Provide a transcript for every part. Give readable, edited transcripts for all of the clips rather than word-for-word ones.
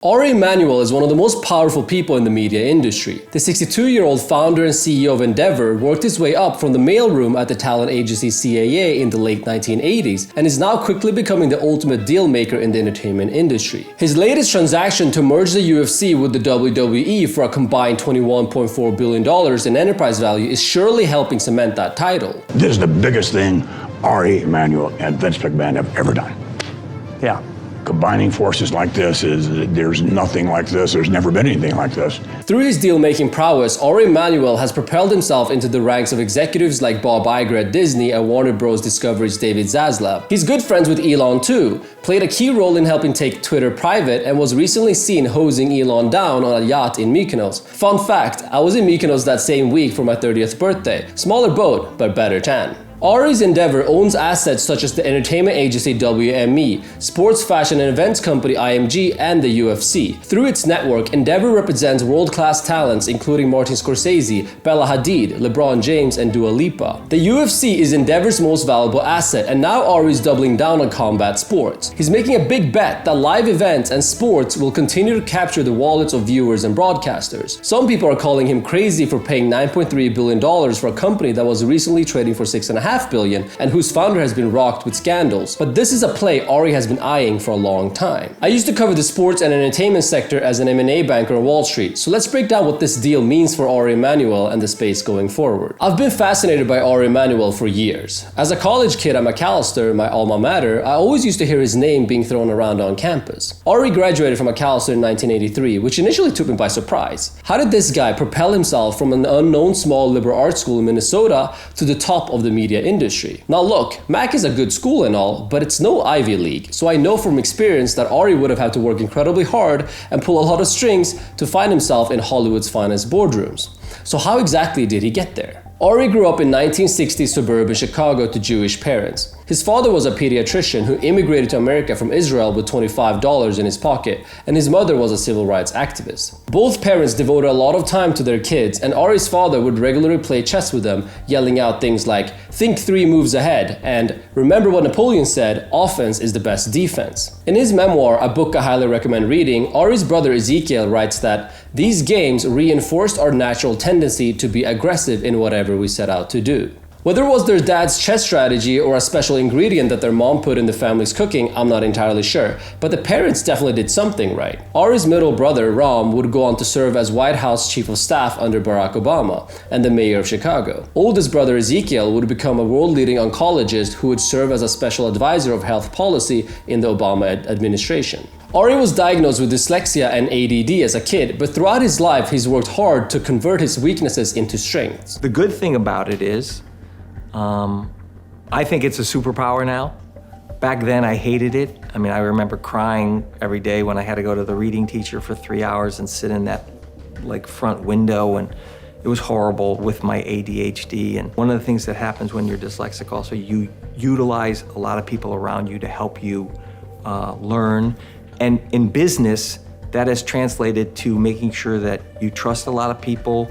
Ari Emanuel is one of the most powerful people in the media industry. The 62-year-old founder and CEO of Endeavour worked his way up from the mailroom at the talent agency CAA in the late 1980s and is now quickly becoming the ultimate deal maker in the entertainment industry. His latest transaction to merge the UFC with the WWE for a combined $21.4 billion in enterprise value is surely helping cement that title. This is the biggest thing Ari Emanuel and Vince McMahon have ever done. Yeah. Combining forces like this there's nothing like this. There's never been anything like this. Through his deal-making prowess, Ari Emanuel has propelled himself into the ranks of executives like Bob Iger at Disney and Warner Bros. Discovery's David Zaslav. He's good friends with Elon too, played a key role in helping take Twitter private, and was recently seen hosing Elon down on a yacht in Mykonos. Fun fact, I was in Mykonos that same week for my 30th birthday. Smaller boat, but better tan. Ari's Endeavour owns assets such as the entertainment agency WME, sports fashion and events company IMG, and the UFC. Through its network, Endeavour represents world-class talents including Martin Scorsese, Bella Hadid, Lebron James, and Dua Lipa. The UFC is Endeavour's most valuable asset, and now Ari's doubling down on combat sports. He's making a big bet that live events and sports will continue to capture the wallets of viewers and broadcasters. Some people are calling him crazy for paying $9.3 billion for a company that was recently trading for $6.5 billion and whose founder has been rocked with scandals. But this is a play Ari has been eyeing for a long time. I used to cover the sports and entertainment sector as an M&A banker on Wall Street, so let's break down what this deal means for Ari Emanuel and the space going forward. I've been fascinated by Ari Emanuel for years. As a college kid at Macalester, my alma mater, I always used to hear his name being thrown around on campus. Ari graduated from Macalester in 1983, which initially took me by surprise. How did this guy propel himself from an unknown small liberal arts school in Minnesota to the top of the media industry? Now look, Mac is a good school and all, but it's no Ivy League, so I know from experience that Ari would have had to work incredibly hard and pull a lot of strings to find himself in Hollywood's finest boardrooms. So how exactly did he get there? Ari grew up in 1960s suburban Chicago to Jewish parents. His father was a pediatrician who immigrated to America from Israel with $25 in his pocket, and his mother was a civil rights activist. Both parents devoted a lot of time to their kids, and Ari's father would regularly play chess with them, yelling out things like, "Think 3 moves ahead," and "Remember what Napoleon said, offense is the best defense." In his memoir, a book I highly recommend reading, Ari's brother Ezekiel writes that these games reinforced our natural tendency to be aggressive in whatever we set out to do. Whether it was their dad's chess strategy or a special ingredient that their mom put in the family's cooking, I'm not entirely sure, but the parents definitely did something right. Ari's middle brother, Ram, would go on to serve as White House Chief of Staff under Barack Obama and the mayor of Chicago. Oldest brother Ezekiel would become a world-leading oncologist who would serve as a special advisor of health policy in the Obama administration. Ari was diagnosed with dyslexia and ADD as a kid, but throughout his life, he's worked hard to convert his weaknesses into strengths. The good thing about it is, I think it's a superpower now. Back then, I hated it. I mean, I remember crying every day when I had to go to the reading teacher for 3 hours and sit in that front window, and it was horrible with my ADHD. And one of the things that happens when you're dyslexic also, you utilize a lot of people around you to help you learn. And in business, that has translated to making sure that you trust a lot of people.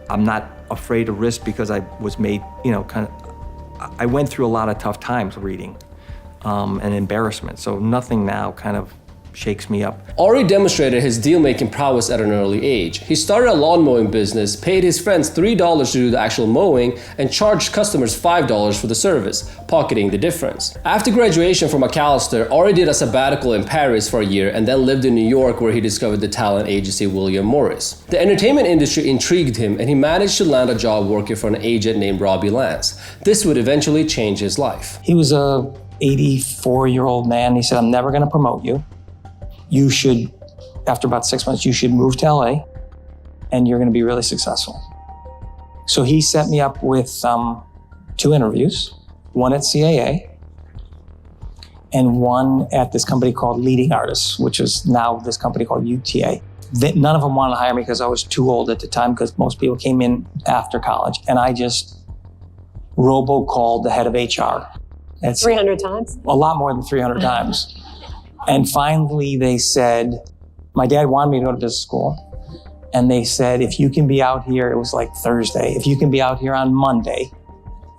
I'm not afraid of risk because I was made, I went through a lot of tough times reading and embarrassment. So nothing now kind of shakes me up. Ari demonstrated his deal-making prowess at an early age. He started a lawn mowing business, paid his friends $3 to do the actual mowing, and charged customers $5 for the service, pocketing the difference. After graduation from Macalester, Ari did a sabbatical in Paris for a year and then lived in New York, where he discovered the talent agency William Morris. The entertainment industry intrigued him, and he managed to land a job working for an agent named Robbie Lance. This would eventually change his life. He was a 84-year-old man. He said, "I'm never going to promote you. You should, after about 6 months, you should move to LA and you're going to be really successful." So he set me up with 2 interviews, one at CAA and one at this company called Leading Artists, which is now this company called UTA. None of them wanted to hire me because I was too old at the time, because most people came in after college, and I just robo-called the head of HR. That's 300 times? A lot more than 300 times. And finally they said, my dad wanted me to go to business school. And they said, if you can be out here, it was like Thursday, if you can be out here on Monday,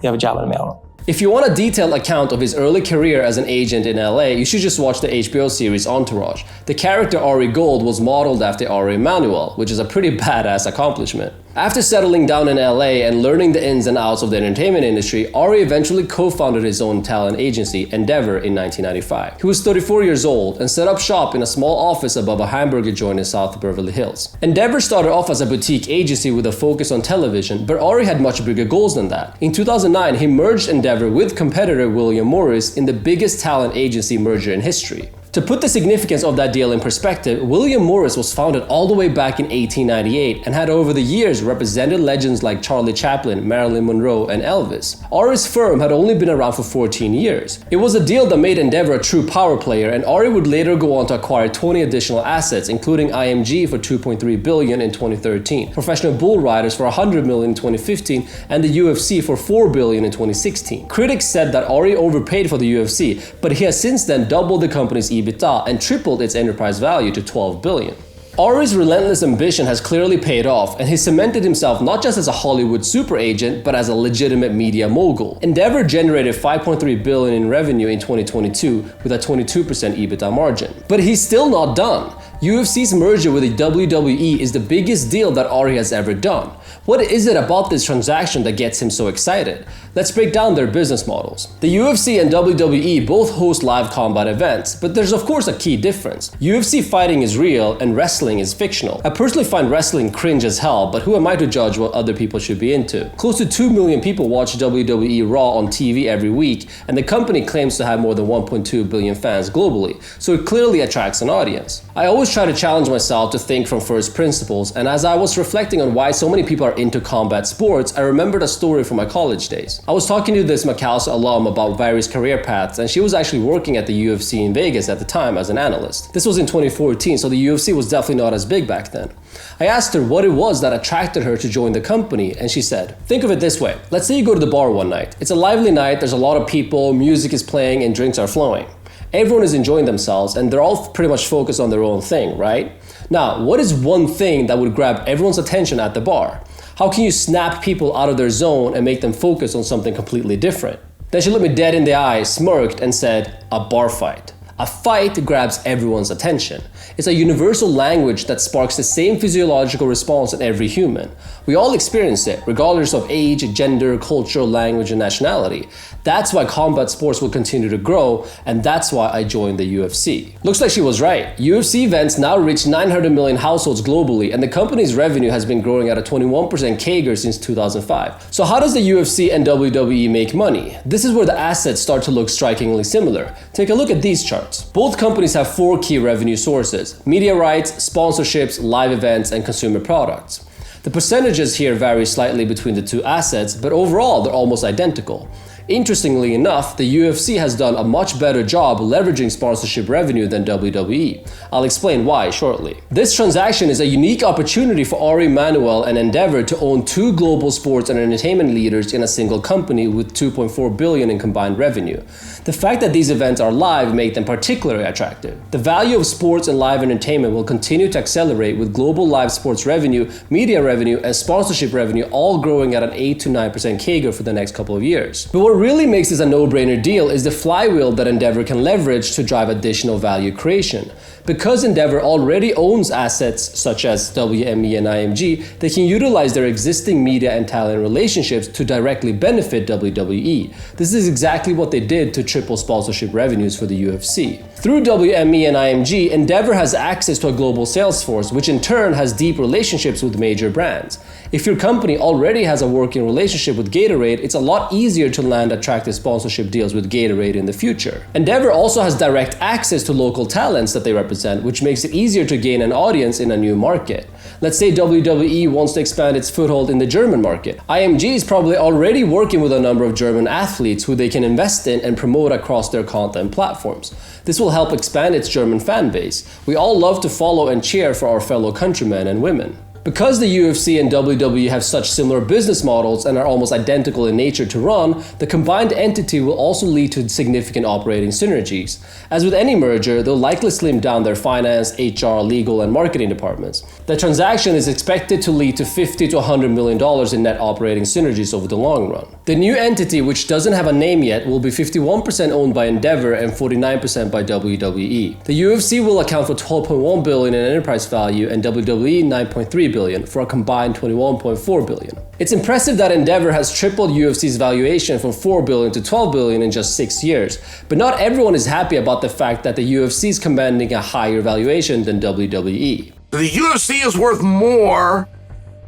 you have a job in the mailroom. If you want a detailed account of his early career as an agent in LA, you should just watch the HBO series Entourage. The character Ari Gold was modeled after Ari Emanuel, which is a pretty badass accomplishment. After settling down in LA and learning the ins and outs of the entertainment industry, Ari eventually co-founded his own talent agency, Endeavour, in 1995. He was 34 years old and set up shop in a small office above a hamburger joint in South Beverly Hills. Endeavour started off as a boutique agency with a focus on television, but Ari had much bigger goals than that. In 2009, he merged Endeavour with competitor William Morris in the biggest talent agency merger in history. To put the significance of that deal in perspective, William Morris was founded all the way back in 1898 and had over the years represented legends like Charlie Chaplin, Marilyn Monroe, and Elvis. Ari's firm had only been around for 14 years. It was a deal that made Endeavour a true power player, and Ari would later go on to acquire 20 additional assets, including IMG for $2.3 billion in 2013, professional bull riders for $100 million in 2015, and the UFC for $4 billion in 2016. Critics said that Ari overpaid for the UFC, but he has since then doubled the company's EBITDA and tripled its enterprise value to $12 billion. Ari's relentless ambition has clearly paid off, and he cemented himself not just as a Hollywood super agent, but as a legitimate media mogul. Endeavour generated $5.3 billion in revenue in 2022 with a 22% EBITDA margin. But he's still not done. UFC's merger with the WWE is the biggest deal that Ari has ever done. What is it about this transaction that gets him so excited? Let's break down their business models. The UFC and WWE both host live combat events, but there's of course a key difference. UFC fighting is real and wrestling is fictional. I personally find wrestling cringe as hell, but who am I to judge what other people should be into? Close to 2 million people watch WWE Raw on TV every week, and the company claims to have more than 1.2 billion fans globally, so it clearly attracts an audience. I always try to challenge myself to think from first principles, and as I was reflecting on why so many people are into combat sports, I remembered a story from my college days. I was talking to this Macalester alum about various career paths, and she was actually working at the UFC in Vegas at the time as an analyst. This was in 2014, so the UFC was definitely not as big back then. I asked her what it was that attracted her to join the company, and she said, think of it this way. Let's say you go to the bar one night. It's a lively night, there's a lot of people, music is playing, and drinks are flowing. Everyone is enjoying themselves, and they're all pretty much focused on their own thing, right? Now, what is one thing that would grab everyone's attention at the bar? How can you snap people out of their zone and make them focus on something completely different? Then she looked me dead in the eye, smirked, and said, a bar fight. A fight grabs everyone's attention. It's a universal language that sparks the same physiological response in every human. We all experience it, regardless of age, gender, culture, language, and nationality. That's why combat sports will continue to grow, and that's why I joined the UFC. Looks like she was right. UFC events now reach 900 million households globally, and the company's revenue has been growing at a 21% CAGR since 2005. So how does the UFC and WWE make money? This is where the assets start to look strikingly similar. Take a look at these charts. Both companies have 4 key revenue sources: media rights, sponsorships, live events, and consumer products. The percentages here vary slightly between the two assets, but overall they're almost identical. Interestingly enough, the UFC has done a much better job leveraging sponsorship revenue than WWE. I'll explain why shortly. This transaction is a unique opportunity for Ari Emanuel and Endeavour to own 2 global sports and entertainment leaders in a single company with $2.4 billion in combined revenue. The fact that these events are live make them particularly attractive. The value of sports and live entertainment will continue to accelerate, with global live sports revenue, media revenue, and sponsorship revenue all growing at an 8 to 9% CAGR for the next couple of years. But what really makes this a no-brainer deal is the flywheel that Endeavour can leverage to drive additional value creation. Because Endeavour already owns assets such as WME and IMG, they can utilize their existing media and talent relationships to directly benefit WWE. This is exactly what they did to triple sponsorship revenues for the UFC. Through WME and IMG, Endeavour has access to a global sales force, which in turn has deep relationships with major brands. If your company already has a working relationship with Gatorade, it's a lot easier to land attractive sponsorship deals with Gatorade in the future. Endeavour also has direct access to local talents that they represent, which makes it easier to gain an audience in a new market. Let's say WWE wants to expand its foothold in the German market. IMG is probably already working with a number of German athletes who they can invest in and promote across their content platforms. This will help expand its German fan base. We all love to follow and cheer for our fellow countrymen and women. Because the UFC and WWE have such similar business models and are almost identical in nature to run, the combined entity will also lead to significant operating synergies. As with any merger, they'll likely slim down their finance, HR, legal, and marketing departments. The transaction is expected to lead to $50 to $100 million in net operating synergies over the long run. The new entity, which doesn't have a name yet, will be 51% owned by Endeavour and 49% by WWE. The UFC will account for $12.1 billion in enterprise value and WWE $9.3 billion for a combined $21.4 billion. It's impressive that Endeavour has tripled UFC's valuation from $4 billion to $12 billion in just 6 years, but not everyone is happy about the fact that the UFC is commanding a higher valuation than WWE. The UFC is worth more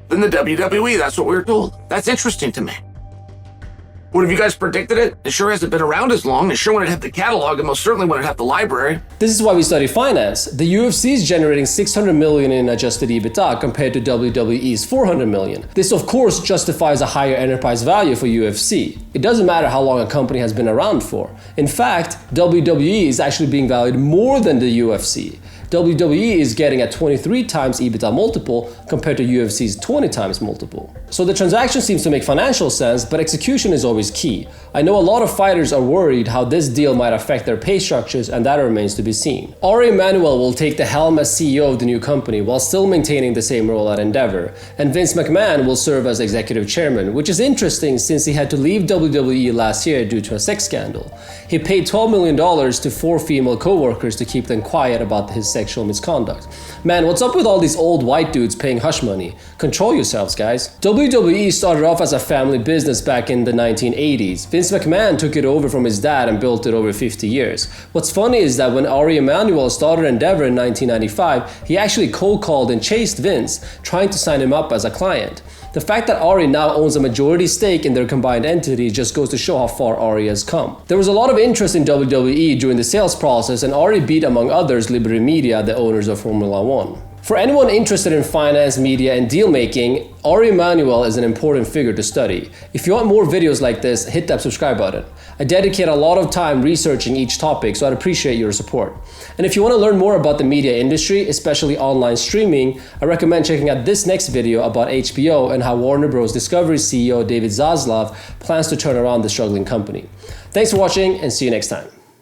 than the WWE. That's what we were told. That's interesting to me. What have you guys predicted it? It sure hasn't been around as long. It sure wouldn't have the catalog, and most certainly wouldn't have the library. This is why we study finance. The UFC is generating $600 million in adjusted EBITDA compared to WWE's $400 million. This of course justifies a higher enterprise value for UFC. It doesn't matter how long a company has been around for. In fact, WWE is actually being valued more than the UFC. WWE is getting a 23 times EBITDA multiple compared to UFC's 20 times multiple. So the transaction seems to make financial sense, but execution is always key. I know a lot of fighters are worried how this deal might affect their pay structures, and that remains to be seen. Ari Emanuel will take the helm as CEO of the new company while still maintaining the same role at Endeavour, and Vince McMahon will serve as executive chairman, which is interesting since he had to leave WWE last year due to a sex scandal. He paid $12 million to 4 female co-workers to keep them quiet about his sexual misconduct. Man, what's up with all these old white dudes paying hush money? Control yourselves, guys. WWE started off as a family business back in the 1980s. Vince McMahon took it over from his dad and built it over 50 years. What's funny is that when Ari Emanuel started Endeavour in 1995, he actually cold-called and chased Vince, trying to sign him up as a client. The fact that Ari now owns a majority stake in their combined entity just goes to show how far Ari has come. There was a lot of interest in WWE during the sales process, and Ari beat, among others, Liberty Media, the owners of Formula One. For anyone interested in finance, media, and deal making, Ari Emanuel is an important figure to study. If you want more videos like this, hit that subscribe button. I dedicate a lot of time researching each topic, so I'd appreciate your support. And if you want to learn more about the media industry, especially online streaming, I recommend checking out this next video about HBO and how Warner Bros. Discovery CEO David Zaslav plans to turn around the struggling company. Thanks for watching, and see you next time.